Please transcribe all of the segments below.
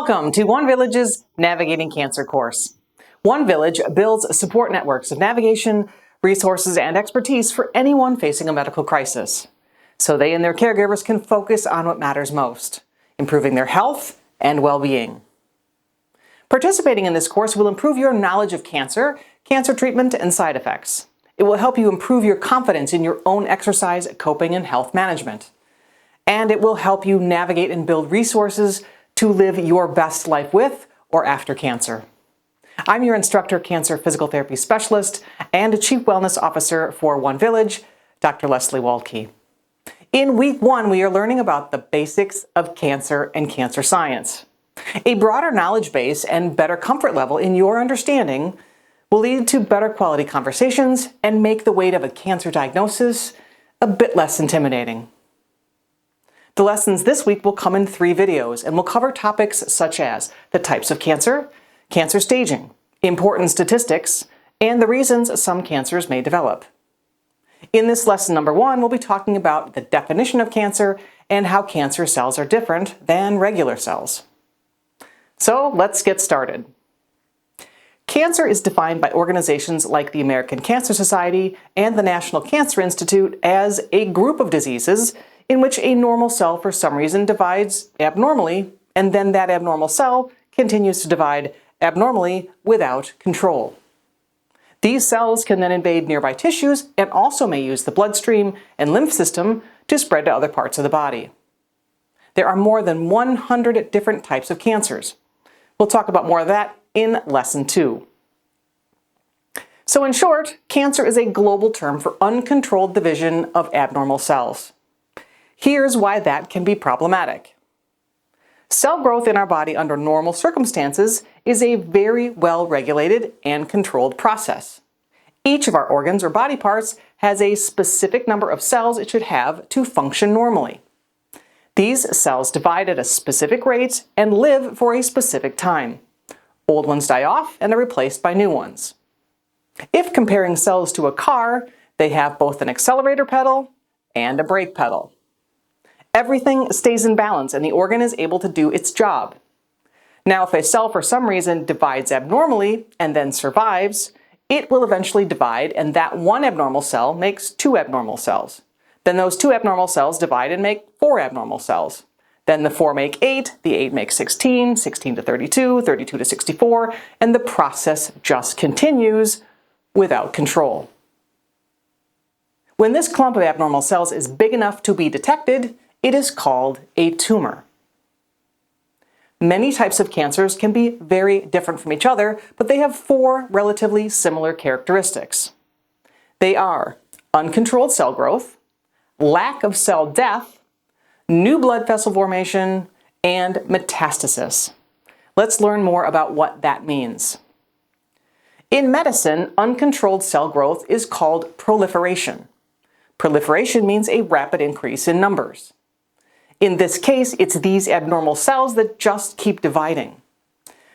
Welcome to OneVillage's Navigating Cancer course. OneVillage builds support networks of navigation, resources, and expertise for anyone facing a medical crisis, so they and their caregivers can focus on what matters most, improving their health and well-being. Participating in this course will improve your knowledge of cancer, cancer treatment, and side effects. It will help you improve your confidence in your own exercise, coping, and health management. And it will help you navigate and build resources to live your best life with or after cancer. I'm your instructor, cancer physical therapy specialist, and Chief Wellness Officer for OneVillage, Dr. Leslie Waltke. In week 1, we are learning about the basics of cancer and cancer science. A broader knowledge base and better comfort level in your understanding will lead to better quality conversations and make the weight of a cancer diagnosis a bit less intimidating. The lessons this week will come in 3 videos and will cover topics such as the types of cancer, cancer staging, important statistics, and the reasons some cancers may develop. In this lesson number 1, we'll be talking about the definition of cancer and how cancer cells are different than regular cells. So let's get started. Cancer is defined by organizations like the American Cancer Society and the National Cancer Institute as a group of diseases in which a normal cell for some reason divides abnormally, and then that abnormal cell continues to divide abnormally without control. These cells can then invade nearby tissues and also may use the bloodstream and lymph system to spread to other parts of the body. There are more than 100 different types of cancers. We'll talk about more of that in lesson 2. So in short, cancer is a global term for uncontrolled division of abnormal cells. Here's why that can be problematic. Cell growth in our body under normal circumstances is a very well-regulated and controlled process. Each of our organs or body parts has a specific number of cells it should have to function normally. These cells divide at a specific rate and live for a specific time. Old ones die off and are replaced by new ones. If comparing cells to a car, they have both an accelerator pedal and a brake pedal. Everything stays in balance and the organ is able to do its job. Now, if a cell for some reason divides abnormally and then survives, it will eventually divide, and that one abnormal cell makes 2 abnormal cells. Then those 2 abnormal cells divide and make 4 abnormal cells. Then the 4 make 8, the 8 makes 16, 16 to 32, 32 to 64, and the process just continues without control. When this clump of abnormal cells is big enough to be detected, it is called a tumor. Many types of cancers can be very different from each other, but they have 4 relatively similar characteristics. They are uncontrolled cell growth, lack of cell death, new blood vessel formation, and metastasis. Let's learn more about what that means. In medicine, uncontrolled cell growth is called proliferation. Proliferation means a rapid increase in numbers. In this case, it's these abnormal cells that just keep dividing.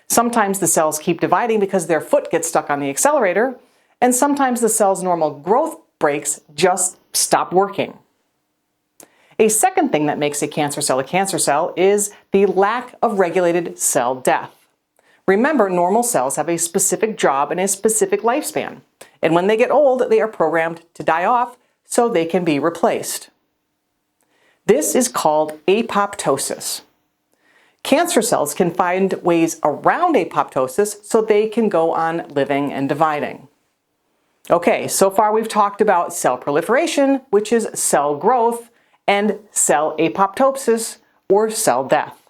Sometimes the cells keep dividing because their foot gets stuck on the accelerator, and sometimes the cell's normal growth brakes just stop working. A second thing that makes a cancer cell is the lack of regulated cell death. Remember, normal cells have a specific job and a specific lifespan, and when they get old, they are programmed to die off so they can be replaced. This is called apoptosis. Cancer cells can find ways around apoptosis so they can go on living and dividing. Okay, so far we've talked about cell proliferation, which is cell growth, and cell apoptosis, or cell death.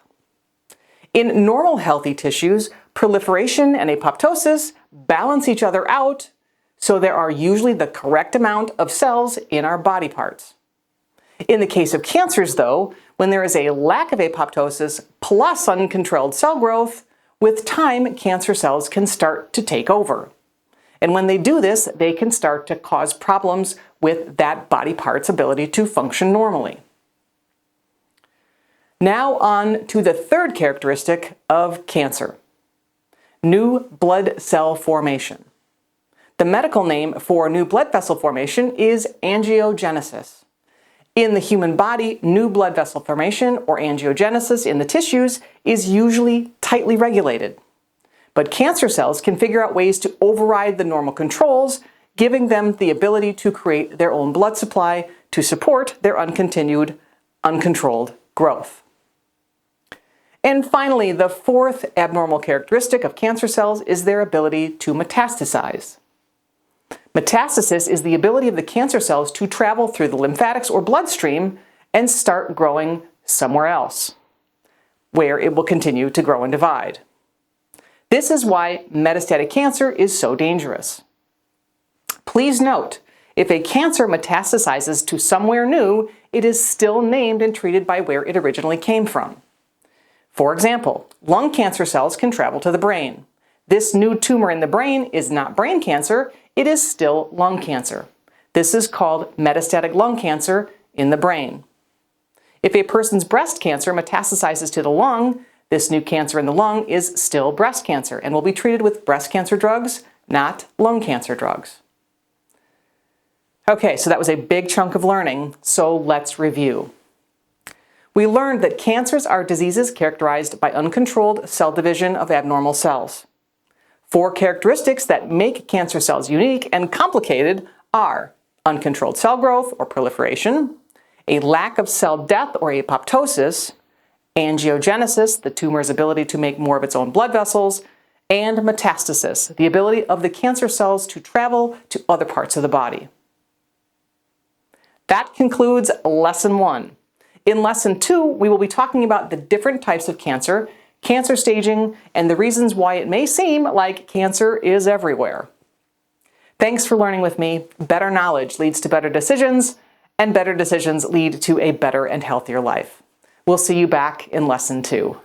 In normal healthy tissues, proliferation and apoptosis balance each other out, so there are usually the correct amount of cells in our body parts. In the case of cancers, though, when there is a lack of apoptosis plus uncontrolled cell growth, with time, cancer cells can start to take over. And when they do this, they can start to cause problems with that body part's ability to function normally. Now on to the third characteristic of cancer: new blood cell formation. The medical name for new blood vessel formation is angiogenesis. In the human body, new blood vessel formation, or angiogenesis in the tissues, is usually tightly regulated. But cancer cells can figure out ways to override the normal controls, giving them the ability to create their own blood supply to support their uncontrolled growth. And finally, the fourth abnormal characteristic of cancer cells is their ability to metastasize. Metastasis is the ability of the cancer cells to travel through the lymphatics or bloodstream and start growing somewhere else, where it will continue to grow and divide. This is why metastatic cancer is so dangerous. Please note, if a cancer metastasizes to somewhere new, it is still named and treated by where it originally came from. For example, lung cancer cells can travel to the brain. This new tumor in the brain is not brain cancer, it is still lung cancer. This is called metastatic lung cancer in the brain. If a person's breast cancer metastasizes to the lung, this new cancer in the lung is still breast cancer and will be treated with breast cancer drugs, not lung cancer drugs. Okay, so that was a big chunk of learning, so let's review. We learned that cancers are diseases characterized by uncontrolled cell division of abnormal cells. 4 characteristics that make cancer cells unique and complicated are uncontrolled cell growth or proliferation, a lack of cell death or apoptosis, angiogenesis, the tumor's ability to make more of its own blood vessels, and metastasis, the ability of the cancer cells to travel to other parts of the body. That concludes Lesson 1. In Lesson 2, we will be talking about the different types of cancer, cancer staging, and the reasons why it may seem like cancer is everywhere. Thanks for learning with me. Better knowledge leads to better decisions, and better decisions lead to a better and healthier life. We'll see you back in Lesson 2.